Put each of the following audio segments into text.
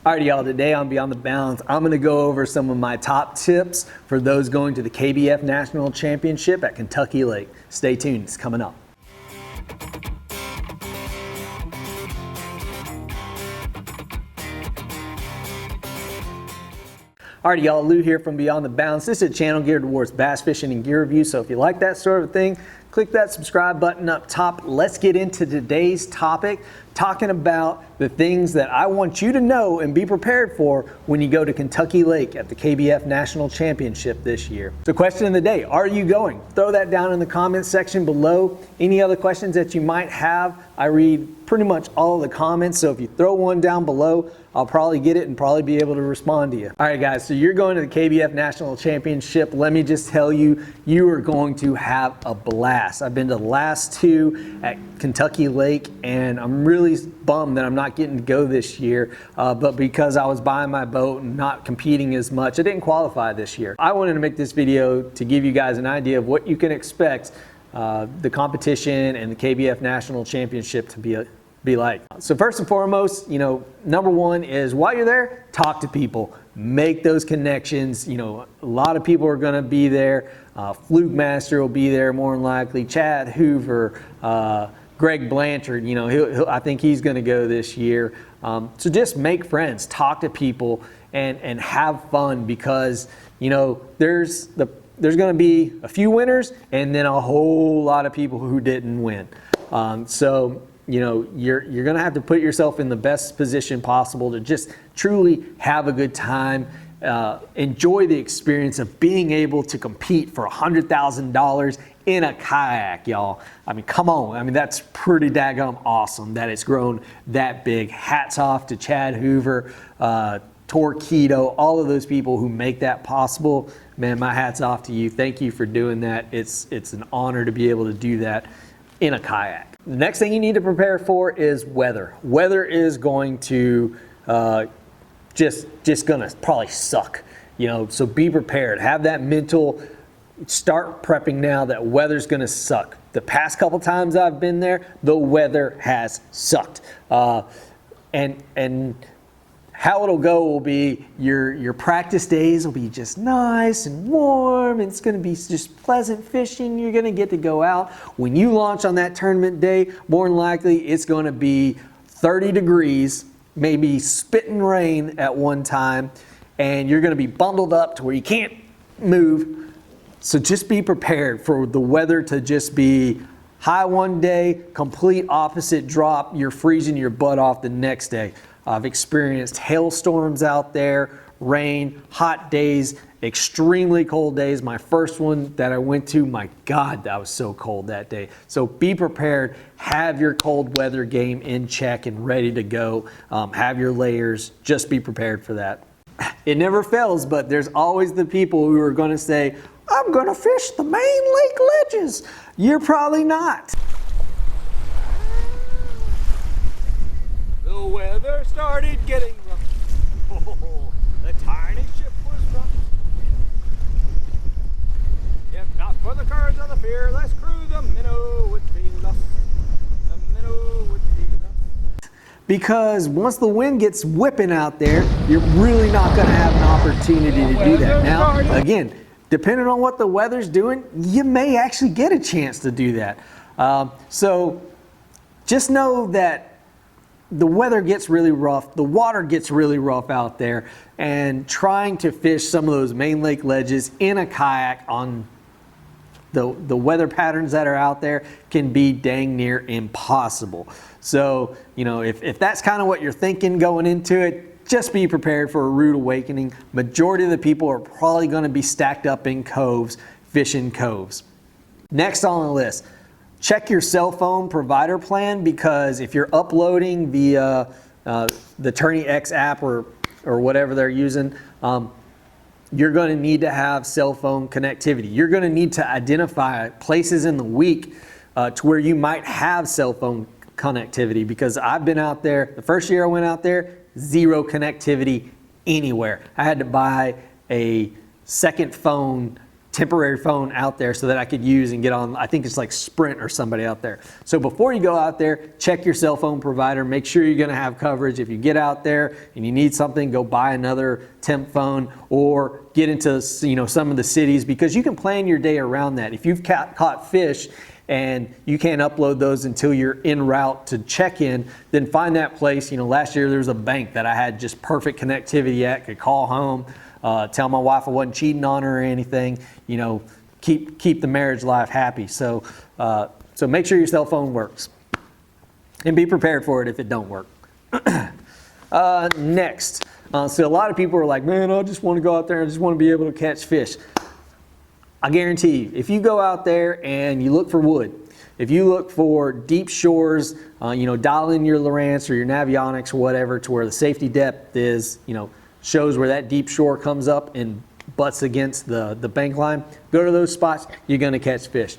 Alrighty y'all, today on Beyond the Bounds, I'm going to go over some of my top tips for those going to the KBF National Championship at Kentucky Lake. Stay tuned, it's coming up. Alrighty y'all, Lou here from Beyond the Bounds. This is a channel geared towards bass fishing and gear review, so if you like that sort of thing, click that subscribe button up top. Let's get into today's topic, talking about the things that I want you to know and be prepared for when you go to Kentucky Lake at the KBF National Championship this year. So question of the day, are you going? Throw that down in the comments section below. Any other questions that you might have, I read pretty much all of the comments, so if you throw one down below, I'll probably get it and probably be able to respond to you. All right guys, so you're going to the KBF National Championship. Let me just tell you, you are going to have a blast. I've been to the last two at Kentucky Lake and I'm really bummed that I'm not getting to go this year, but because I was buying my boat and not competing as much, I didn't qualify this year. I wanted to make this video to give you guys an idea of what you can expect the competition and the KBF National Championship to be like. So first and foremost, number one is while you're there, talk to people, make those connections. A lot of people are going to be there. Fluke Master will be there more than likely. Chad Hoover, Greg Blanchard, I think he's going to go this year. So just make friends, talk to people, and have fun, because there's going to be a few winners and then a whole lot of people who didn't win. You're going to have to put yourself in the best position possible to just truly have a good time, enjoy the experience of being able to compete for $100,000 in a kayak, y'all. I mean, come on. I mean, that's pretty daggum awesome that it's grown that big. Hats off to Chad Hoover, Torquedo, all of those people who make that possible. Man, my hat's off to you. Thank you for doing that. It's an honor to be able to do that in a kayak. The next thing you need to prepare for is weather. Weather is going to just gonna probably suck, so be prepared. Have that mental, start prepping now that weather's gonna suck. The past couple times I've been there, the weather has sucked. And how it'll go will be your practice days will be just nice and warm, and it's going to be just pleasant fishing. You're going to get to go out. When you launch on that tournament day, more than likely it's going to be 30 degrees, maybe spitting rain at one time, and you're going to be bundled up to where you can't move. So just be prepared for the weather to just be high one day, complete opposite drop. You're freezing your butt off the next day. I've experienced hailstorms out there, rain, hot days, extremely cold days. My first one that I went to, my God, that was so cold that day. So be prepared, have your cold weather game in check and ready to go. Have your layers, just be prepared for that. It never fails, but there's always the people who are gonna say, I'm gonna fish the main lake ledges. You're probably not. The weather started getting rough. Oh, the tiny ship was rough. If not for the courage of the fearless crew, the minnow would be lost. The minnow would be lost. Because once the wind gets whipping out there, you're really not going to have an opportunity to do that. Now, again, depending on what the weather's doing, you may actually get a chance to do that. So just know that the weather gets really rough, the water gets really rough out there, and trying to fish some of those main lake ledges in a kayak on the weather patterns that are out there can be dang near impossible. So, if that's kind of what you're thinking going into it, just be prepared for a rude awakening. Majority of the people are probably going to be stacked up in coves, fishing coves. Next on the list, check your cell phone provider plan, because if you're uploading via the Tourney X app or whatever they're using, you're going to need to have cell phone connectivity. You're going to need to identify places in the week to where you might have cell phone connectivity, because I've been out there, the first year I went out there, zero connectivity anywhere. I had to buy a second phone temporary phone out there so that I could use and get on, I think it's like Sprint or somebody out there. So before you go out there, check your cell phone provider, make sure you're gonna have coverage. If you get out there and you need something, go buy another temp phone or get into, you know, some of the cities, because you can plan your day around that. If you've caught fish and you can't upload those until you're en route to check in, then find that place. You know, last year there was a bank that I had just perfect connectivity at, could call home, tell my wife I wasn't cheating on her or anything, you know, keep the marriage life happy. So, so make sure your cell phone works and be prepared for it if it don't work. Next, so a lot of people are like, man, I just want to go out there and I just want to be able to catch fish. I guarantee you, if you go out there and you look for wood, if you look for deep shores, you know, dial in your Lowrance or your Navionics or whatever to where the safety depth is, you know, shows where that deep shore comes up and butts against the bank line. Go to those spots, you're gonna catch fish.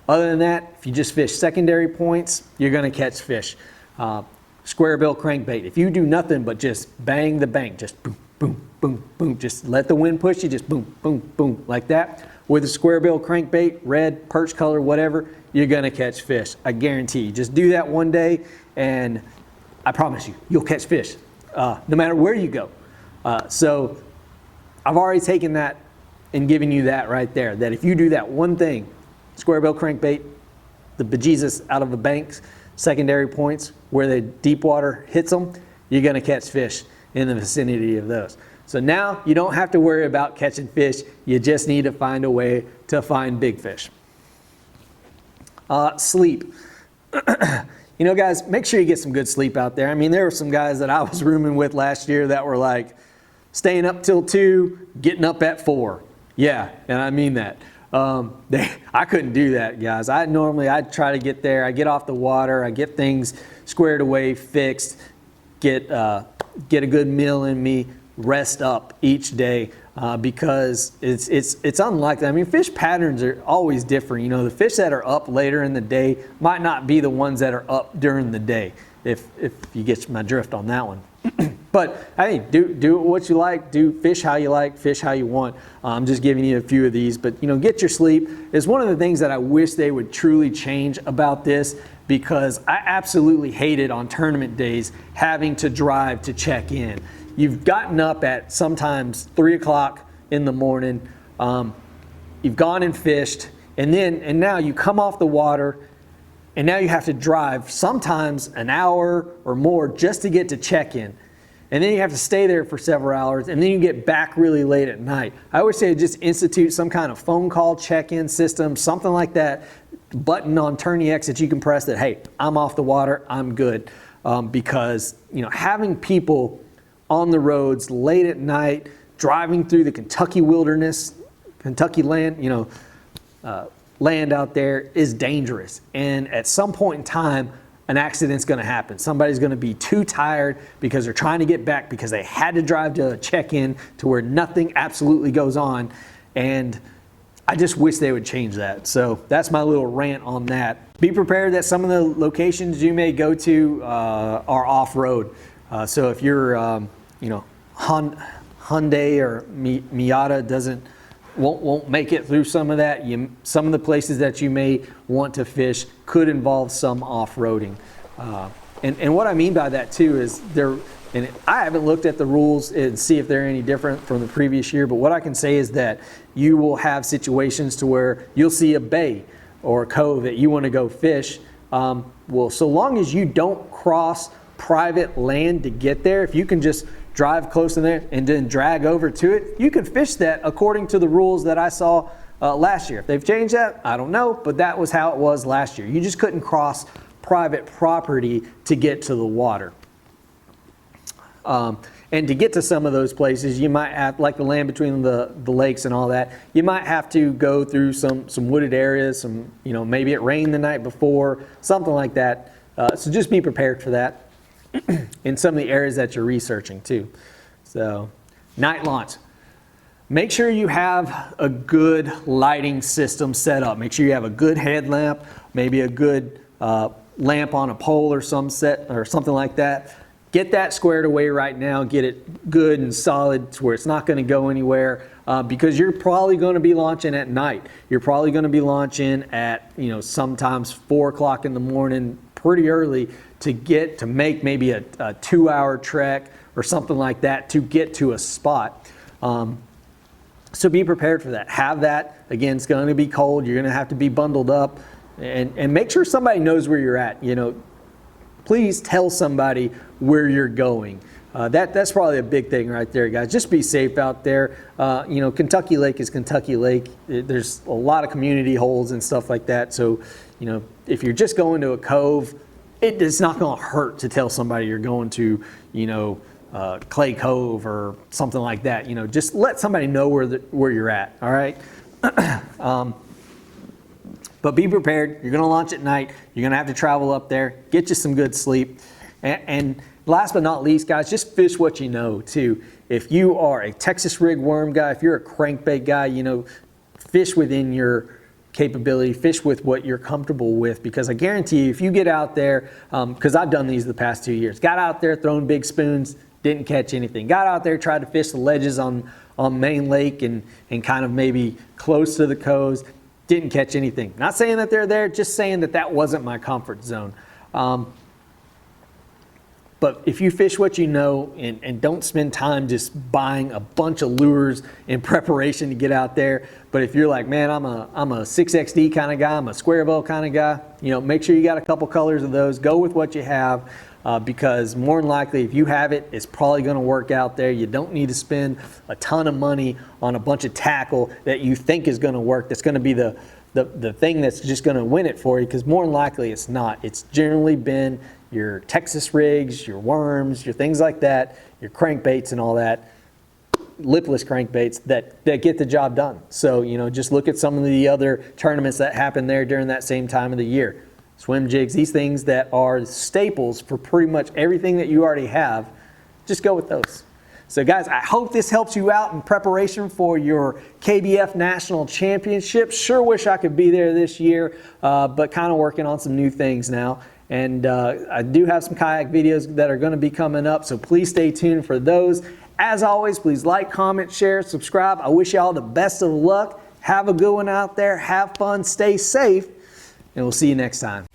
Other than that, if you just fish secondary points, you're gonna catch fish. Square bill crankbait, if you do nothing but just bang the bank, just boom, boom, boom, boom, just let the wind push you, just boom, boom, boom, like that. With a square bill crankbait, red, perch color, whatever, you're gonna catch fish. I guarantee you. Just do that one day and I promise you, you'll catch fish, no matter where you go. So I've already taken that and given you that right there, that if you do that one thing, square bill crankbait, the bejesus out of the banks, secondary points where the deep water hits them, you're gonna catch fish in the vicinity of those. So now you don't have to worry about catching fish, you just need to find a way to find big fish. Sleep. You know, guys, make sure you get some good sleep out there. I mean, there were some guys that I was rooming with last year that were like staying up till 2, getting up at 4. Yeah, and I mean that. I couldn't do that, guys. I'd try to get there, I get off the water, I get things squared away, fixed, get a good meal in me, rest up each day, because it's unlikely. I mean, fish patterns are always different. You know, the fish that are up later in the day might not be the ones that are up during the day, if you get my drift on that one. But hey, do what you like, fish how you like, fish how you want. I'm just giving you a few of these, but you know, get your sleep is one of the things that I wish they would truly change about this, because I absolutely hated on tournament days having to drive to check in. You've gotten up at sometimes 3 o'clock in the morning, you've gone and fished, and now you come off the water, and now you have to drive sometimes an hour or more just to get to check-in. And then you have to stay there for several hours, and then you get back really late at night. I always say just institute some kind of phone call check-in system, something like that, button on Tourney X that you can press that, hey, I'm off the water, I'm good. Because, you know, having people on the roads late at night, driving through the Kentucky wilderness, Kentucky land, you know, land out there is dangerous. And at some point in time, an accident's gonna happen. Somebody's gonna be too tired because they're trying to get back because they had to drive to a check-in to where nothing absolutely goes on. And I just wish they would change that. So that's my little rant on that. Be prepared that some of the locations you may go to are off-road. So if you're, you know, Hyundai or Miata won't make it through some of that. Some of the places that you may want to fish could involve some off-roading. And what I mean by that too is and I haven't looked at the rules and see if they're any different from the previous year, but what I can say is that you will have situations to where you'll see a bay or a cove that you want to go fish. Well, so long as you don't cross private land to get there, if you can just drive close in there and then drag over to it, you can fish that according to the rules that I saw last year. If they've changed that, I don't know, but that was how it was last year. You just couldn't cross private property to get to the water. And to get to some of those places, you might have, like the land between the lakes and all that, you might have to go through some wooded areas, you know, maybe it rained the night before, something like that. So just be prepared for that in some of the areas that you're researching too. So, night launch. Make sure you have a good lighting system set up. Make sure you have a good headlamp, maybe a good lamp on a pole or something like that. Get that squared away right now. Get it good and solid to where it's not going to go anywhere, because you're probably going to be launching at night. You're probably going to be launching at, you know, sometimes 4 o'clock in the morning, pretty early, to make maybe a 2-hour trek or something like that to get to a spot. So be prepared for that. Have that. Again, it's going to be cold. You're going to have to be bundled up, and make sure somebody knows where you're at. You know, please tell somebody where you're going. That's probably a big thing right there, guys. Just be safe out there. You know, Kentucky Lake is Kentucky Lake. There's a lot of community holes and stuff like that. So, you know, if you're just going to a cove, it's not going to hurt to tell somebody you're going to, you know, Clay Cove or something like that. You know, just let somebody know where you're at. All right. But be prepared. You're going to launch at night. You're going to have to travel up there. Get you some good sleep. And last but not least, guys, just fish what you know too. If you are a Texas rig worm guy, if you're a crankbait guy, you know, fish within your capability, fish with what you're comfortable with, because I guarantee you, if you get out there, because I've done these the past 2 years, got out there throwing big spoons, didn't catch anything. Got out there, tried to fish the ledges on Main Lake and kind of maybe close to the coves, didn't catch anything. Not saying that they're there, just saying that that wasn't my comfort zone. But if you fish what you know and don't spend time just buying a bunch of lures in preparation to get out there, but if you're like, man, I'm a 6XD kind of guy, I'm a square bow kind of guy, you know, make sure you got a couple colors of those. Go with what you have, because more than likely, if you have it, it's probably going to work out there. You don't need to spend a ton of money on a bunch of tackle that you think is going to work. That's going to be the thing that's just going to win it for you, because more than likely it's not. It's generally been your Texas rigs, your worms, your things like that, your crankbaits and all that, lipless crankbaits that get the job done. So, you know, just look at some of the other tournaments that happen there during that same time of the year. Swim jigs, these things that are staples for pretty much everything that you already have, just go with those. So guys, I hope this helps you out in preparation for your KBF National Championship. Sure wish I could be there this year, but kind of working on some new things now. And I do have some kayak videos that are going to be coming up, so please stay tuned for those. As always, please like, comment, share, subscribe. I wish you all the best of luck. Have a good one out there. Have fun. Stay safe. And we'll see you next time.